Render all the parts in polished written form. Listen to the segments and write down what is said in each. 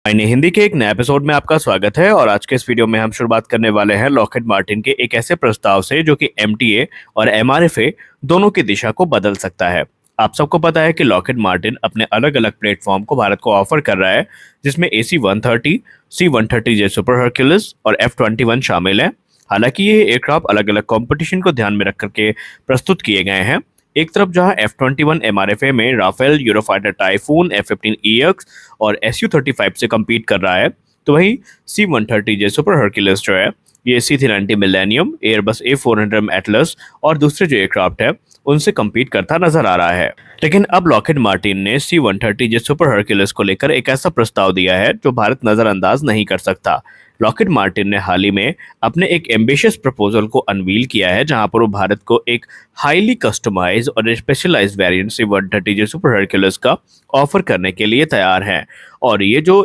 मैंने हिंदी के एक नए एपिसोड में आपका स्वागत है और आज के इस वीडियो में हम शुरुआत करने वाले हैं लॉकहीड मार्टिन के एक ऐसे प्रस्ताव से जो कि एमटीए और एमआरएफए दोनों की दिशा को बदल सकता है। आप सबको पता है कि लॉकहीड मार्टिन अपने अलग अलग प्लेटफॉर्म को भारत को ऑफर कर रहा है, जिसमें AC-130, C-130J सुपर हरक्यूलिस और F-21 शामिल है। हालांकि ये एयरक्राफ्ट अलग अलग कंपटीशन को ध्यान में रख करके प्रस्तुत किए गए हैं। एक तरफ जहां F-21 एमआरएफए में राफेल, यूरोफाइटर टाइफून, F-15EX और Su-35 से कम्पीट कर रहा है, तो वहीं C-130J सुपर हरक्यूलिस जो है ये C-390 millennium, Airbus A400 Atlas और दूसरे जो एयरक्राफ्ट है उनसे कम्पीट करता नजर आ रहा है। लेकिन अब लॉकहीड मार्टिन ने C-130J सुपर हरक्यूलिस को लेकर एक ऐसा प्रस्ताव दिया है जो भारत नजरअंदाज नहीं कर सकता। लॉकहीड मार्टिन ने हाल ही में अपने एक एम्बिशियस प्रपोजल को अनवील किया है, जहां पर वो भारत को एक हाईली कस्टमाइज और specialised variant C-130J super Hercules का ऑफर करने के लिए तैयार हैं। और ये जो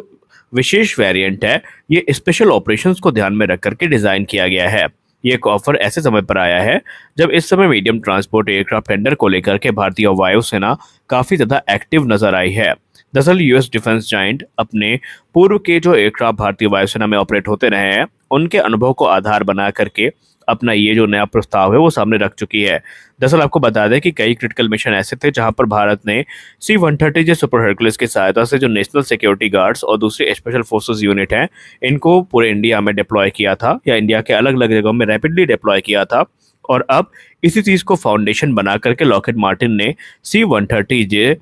विशेष वेरिएंट है ये स्पेशल ऑपरेशंस को ध्यान में रख करके डिजाइन किया गया है। ये एक ऑफर ऐसे समय पर आया है जब इस समय मीडियम ट्रांसपोर्ट एयरक्राफ्ट टेंडर को लेकर के भारतीय वायुसेना काफी ज्यादा एक्टिव नजर आई है। दरअसल यूएस डिफेंस जायंट अपने पूर्व के जो एयरक्राफ्ट भारतीय वायुसेना में ऑपरेट होते रहे हैं उनके अनुभव को आधार बना करके अपना ये जो नया प्रस्ताव है वो सामने रख चुकी है। दरअसल आपको बता दें कि कई क्रिटिकल मिशन ऐसे थे जहां पर भारत ने C-130J सुपर हरक्यूलिस की सहायता से जो नेशनल सिक्योरिटी गार्ड्स और दूसरे स्पेशल फोर्सेस यूनिट हैं इनको पूरे इंडिया में डिप्लॉय किया था या इंडिया के अलग अलग जगहों में रैपिडली डिप्लॉय किया था। और अब इसी चीज को फाउंडेशन बना करके लॉकहीड मार्टिन ने C-130J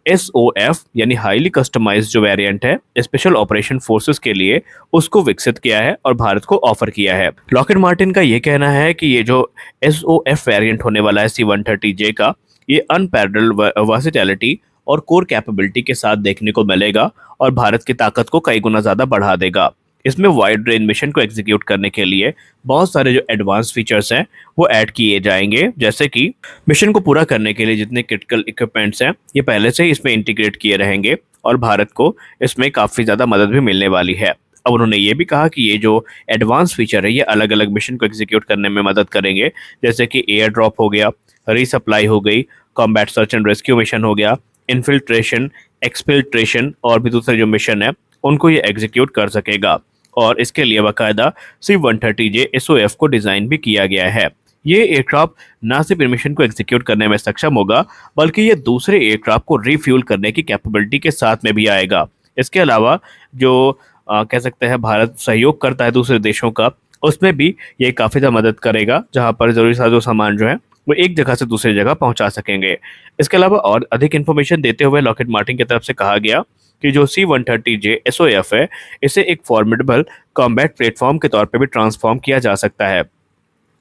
SOF यानी हाईली कस्टमाइज्ड जो वेरिएंट है स्पेशल ऑपरेशन फोर्सेस के लिए उसको विकसित किया है और भारत को ऑफर किया है। लॉकहीड मार्टिन का ये कहना है कि ये जो SOF वेरिएंट होने वाला है C-130J का, ये अनपैरेलल्ड वर्सेटिलिटी और कोर कैपेबिलिटी के साथ देखने को मिलेगा और भारत की ताकत को कई गुना ज्यादा बढ़ा देगा। इसमें वाइड रेंज मिशन को एग्जीक्यूट करने के लिए बहुत सारे जो एडवांस फीचर्स हैं वो ऐड किए जाएंगे, जैसे कि मिशन को पूरा करने के लिए जितने क्रिटिकल इक्विपमेंट्स हैं ये पहले से ही इसमें इंटीग्रेट किए रहेंगे और भारत को इसमें काफ़ी ज़्यादा मदद भी मिलने वाली है। अब उन्होंने ये भी कहा कि ये जो एडवांस फीचर है ये अलग अलग मिशन को एग्जीक्यूट करने में मदद करेंगे, जैसे कि एयर ड्रॉप हो गया, रीसप्लाई हो गई, combat search and rescue mission हो गया, इन्फिल्ट्रेशन, एक्सफिल्ट्रेशन और भी दूसरे जो मिशन है उनको ये एग्जीक्यूट कर सकेगा। और इसके लिए बाकायदा C-130J SOF को डिजाइन भी किया गया है। ये एयरक्राफ्ट न सिर्फ मिशन को एग्जीक्यूट करने में सक्षम होगा बल्कि ये दूसरे एयरक्राफ्ट को रिफ्यूल करने की कैपेबिलिटी के साथ में भी आएगा। इसके अलावा जो कह सकते हैं भारत सहयोग करता है दूसरे देशों का, उसमें भी ये काफ़ी ज़्यादा मदद करेगा, जहाँ पर जरूरी साजो सामान जो है वो एक जगह से दूसरी जगह पहुंचा सकेंगे। इसके अलावा और अधिक इन्फॉर्मेशन देते हुए लॉकहीड मार्टिन की तरफ से कहा गया कि जो C-130J SOF है इसे एक फॉर्मिडेबल कॉम्बैट प्लेटफॉर्म के तौर पे भी ट्रांसफॉर्म किया जा सकता है।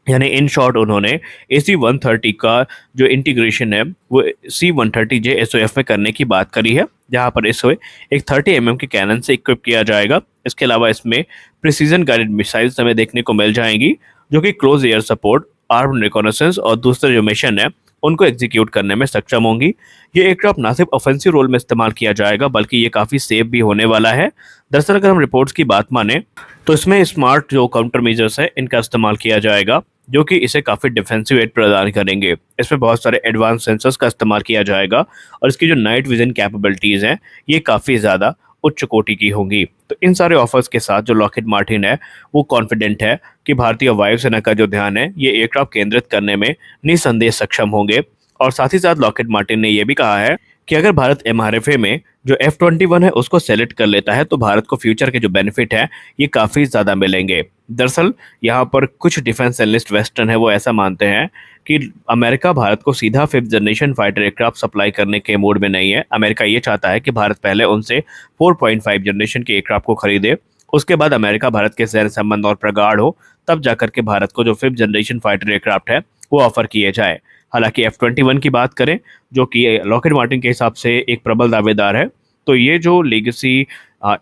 यानी इन शॉर्ट उन्होंने AC-130 का जो इंटीग्रेशन है वो C-130J SOF में करने की बात करी है, जहां पर इसे एक 30 mm के कैनन से इक्विप किया जाएगा। इसके अलावा इसमें प्रिसीजन गाइडेड मिसाइल्स हमें देखने को मिल जाएंगी जो कि close air support, arm reconnaissance और दूसरे जो मिशन है उनको एग्जीक्यूट करने में सक्षम होंगी। ये एयरक्राफ्ट ना सिर्फ ऑफेंसिव रोल में इस्तेमाल किया जाएगा बल्कि ये काफ़ी सेफ भी होने वाला है। दरअसल अगर हम रिपोर्ट्स की बात माने तो इसमें स्मार्ट जो काउंटर मेजर्स है इनका इस्तेमाल किया जाएगा जो कि इसे काफ़ी डिफेंसिव एड प्रदान करेंगे। इसमें बहुत सारे एडवांस सेंसर्स का इस्तेमाल किया जाएगा और इसकी जो नाइट विजन कैपेबिलिटीज़ हैं ये काफ़ी ज़्यादा उच्च कोटि की होंगी। तो इन सारे ऑफर्स के साथ जो लॉकहीड मार्टिन है वो कॉन्फिडेंट है कि भारतीय वायुसेना का जो ध्यान है ये एयरक्राफ्ट केंद्रित करने में निसंदेह सक्षम होंगे। और साथ ही साथ लॉकहीड मार्टिन ने यह भी कहा है कि अगर भारत एमआरएफए में जो F-21 है उसको सेलेक्ट कर लेता है तो भारत को फ्यूचर के जो बेनिफिट है ये काफ़ी ज़्यादा मिलेंगे। दरअसल यहाँ पर कुछ डिफेंस एनालिस्ट वेस्टर्न है वो ऐसा मानते हैं कि अमेरिका भारत को सीधा 5th generation fighter aircraft supply करने के मूड में नहीं है। अमेरिका ये चाहता है कि भारत पहले उनसे 4.5 जनरेशन के एयरक्राफ्ट को खरीदे, उसके बाद अमेरिका भारत के सैन्य संबंध और प्रगाढ़ हो, तब जाकर के भारत को जो 5th जनरेशन फाइटर एयरक्राफ्ट है वो ऑफर किए जाए। हालांकि F-21 की बात करें जो कि लॉकहीड मार्टिन के हिसाब से एक प्रबल दावेदार है, तो ये जो लेगेसी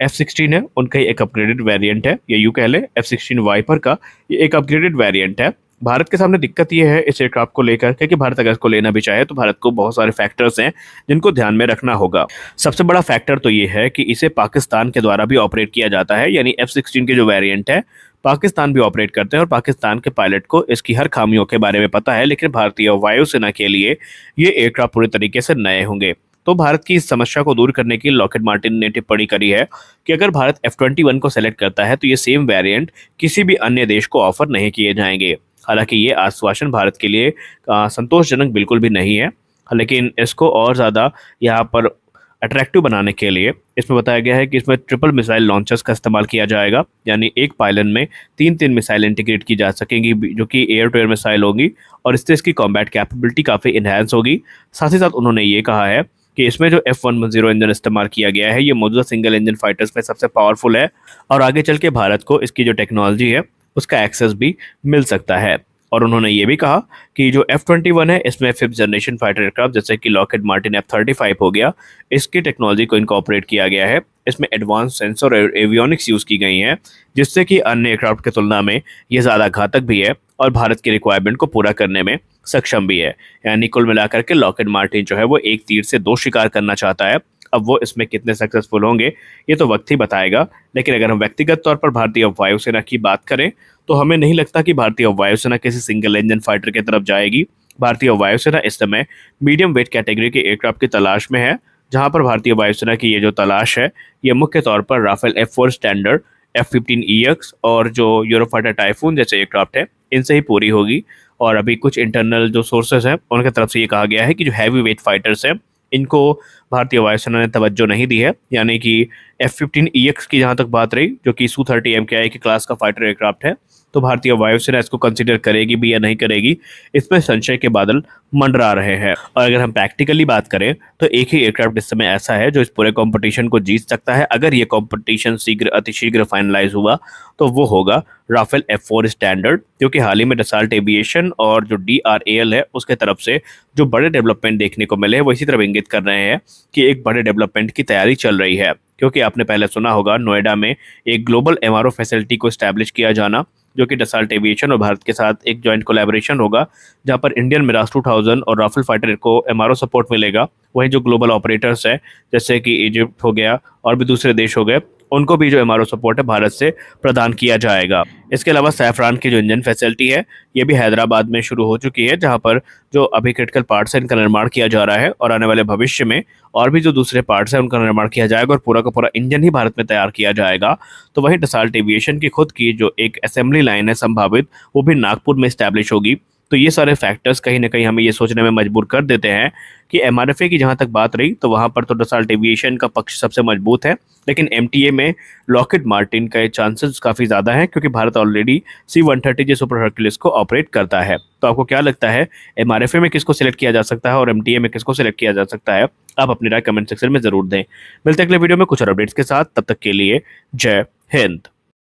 F-16 है उनका एक अपग्रेडेड वेरिएंट है, ये यूं कह ले F-16 वाइपर का ये एक अपग्रेडेड वेरिएंट है। भारत के सामने दिक्कत ये है इस एयरक्राफ्ट को लेकर कि भारत अगर इसको लेना भी चाहे तो भारत को बहुत सारे फैक्टर्स हैं जिनको ध्यान में रखना होगा। सबसे बड़ा फैक्टर तो ये है कि इसे पाकिस्तान के द्वारा भी ऑपरेट किया जाता है, यानी F-16 के जो वेरिएंट है पाकिस्तान भी ऑपरेट करते हैं और पाकिस्तान के पायलट को इसकी हर खामियों के बारे में पता है, लेकिन भारतीय वायुसेना के लिए ये एयरक्राफ्ट पूरे तरीके से नए होंगे। तो भारत की इस समस्या को दूर करने के लिए लॉकहीड मार्टिन ने टिप्पणी करी है कि अगर भारत F-21 को सेलेक्ट करता है तो ये सेम वेरिएंट किसी भी अन्य देश को ऑफर नहीं किए जाएंगे। हालांकि ये आश्वासन भारत के लिए संतोषजनक बिल्कुल भी नहीं है, लेकिन इसको और ज़्यादा यहाँ पर अट्रैक्टिव बनाने के लिए इसमें बताया गया है कि इसमें ट्रिपल मिसाइल लॉन्चर्स का इस्तेमाल किया जाएगा, यानी एक पायलन में तीन तीन मिसाइल इंटीग्रेट की जा सकेंगी जो कि एयर टू एयर मिसाइल होंगी और इससे इसकी कॉम्बैट कैपेबिलिटी काफ़ी इन्हांस होगी। साथ ही साथ उन्होंने ये कहा है कि इसमें जो F-110 इंजन इस्तेमाल किया गया है ये मौजूदा सिंगल इंजन फाइटर्स में सबसे पावरफुल है और आगे चल के भारत को इसकी जो टेक्नोलॉजी है उसका एक्सेस भी मिल सकता है। और उन्होंने ये भी कहा कि जो F-21 है इसमें 5th जनरेशन फाइटर एयरक्राफ्ट जैसे कि लॉकहीड मार्टिन F-35 हो गया, इसकी टेक्नोलॉजी को इनकॉर्पोरेट किया गया है। इसमें एडवांस सेंसर और एवियोनिक्स यूज़ की गई हैं जिससे कि अन्य एयरक्राफ्ट की तुलना में ये ज़्यादा घातक भी है और भारत की रिक्वायरमेंट को पूरा करने में सक्षम भी है। यानी कुल मिलाकर के लॉकहीड मार्टिन जो है वो एक तीर से दो शिकार करना चाहता है। अब वो इसमें कितने सक्सेसफुल होंगे ये तो वक्त ही बताएगा, लेकिन अगर हम व्यक्तिगत तौर पर भारतीय वायुसेना की बात करें तो हमें नहीं लगता कि भारतीय वायुसेना किसी सिंगल इंजन फाइटर की तरफ जाएगी। भारतीय वायुसेना इस समय मीडियम वेट कैटेगरी के एयरक्राफ्ट की तलाश में है, जहां पर भारतीय वायुसेना की ये जो तलाश है ये मुख्य तौर पर राफेल F4 स्टैंडर्ड, F-15EX और जो यूरोफाइटर टाइफून जैसे एयरक्राफ्ट है इनसे ही पूरी होगी। और अभी कुछ इंटरनल जो सोर्सेज हैं उनकी तरफ से ये कहा गया है कि जो हैवी वेट फाइटर्स हैं इनको भारतीय वायुसेना ने तवज्जो नहीं दी है, यानी कि F-15EX की जहां तक बात रही जो कि Su-30 MKI के क्लास का फाइटर एयरक्राफ्ट है, तो भारतीय वायुसेना इसको कंसीडर करेगी भी या नहीं करेगी इसमें संशय के बादल मंडरा रहे हैं। और अगर हम प्रैक्टिकली बात करें तो एक ही एयरक्राफ्ट इस समय ऐसा है जो इस पूरे कंपटीशन को जीत सकता है। अगर ये कंपटीशन अतिशीघ्र फाइनलाइज हुआ तो वो होगा राफेल F4 स्टैंडर्ड, जो कि हाल ही में डसाल्ट एविएशन और जो DRAL है उसके तरफ से जो बड़े डेवलपमेंट देखने को मिले हैं वो इसी तरफ इंगित कर रहे हैं कि एक बड़े डेवलपमेंट की तैयारी चल रही है। क्योंकि आपने पहले सुना होगा नोएडा में एक ग्लोबल MRO फैसिलिटी को स्टैब्लिश किया जाना, जो कि डसाल्ट एविएशन और भारत के साथ एक जॉइंट कोलैबोरेशन होगा, जहां पर इंडियन मिराज 2000 और राफेल फाइटर को MRO सपोर्ट मिलेगा। वहीं जो ग्लोबल ऑपरेटर्स हैं जैसे कि इजिप्ट हो गया और भी दूसरे देश हो गए उनको भी जो MRO सपोर्ट है भारत से प्रदान किया जाएगा। इसके अलावा सैफरान की जो इंजन फैसिलिटी है ये भी हैदराबाद में शुरू हो चुकी है, जहां पर जो अभी क्रिटिकल पार्ट्स है इनका निर्माण किया जा रहा है और आने वाले भविष्य में और भी जो दूसरे पार्ट्स हैं उनका निर्माण किया जाएगा और पूरा का पूरा इंजन ही भारत में तैयार किया जाएगा। तो वहीं डसाल्ट एविएशन की खुद की जो एक असेंबली लाइन है संभावित वो भी नागपुर में स्टैब्लिश होगी। तो ये सारे फैक्टर्स कहीं ना कहीं हमें ये सोचने में मजबूर कर देते हैं कि MRFA की जहां तक बात रही तो वहां पर तो डसाल्ट एविएशन का पक्ष सबसे मजबूत है, लेकिन MTA में लॉकहीड मार्टिन का चांसेस काफ़ी ज़्यादा है क्योंकि भारत ऑलरेडी C-130 जे सुपर हर्क्यूलिस को ऑपरेट करता है। तो आपको क्या लगता है MRFA में किसको सिलेक्ट किया जा सकता है और MTA में किसको सिलेक्ट किया जा सकता है? आप अपनी राय कमेंट सेक्शन में ज़रूर दें। मिलते हैं अगले वीडियो में कुछ और अपडेट्स के साथ, तब तक के लिए जय हिंद।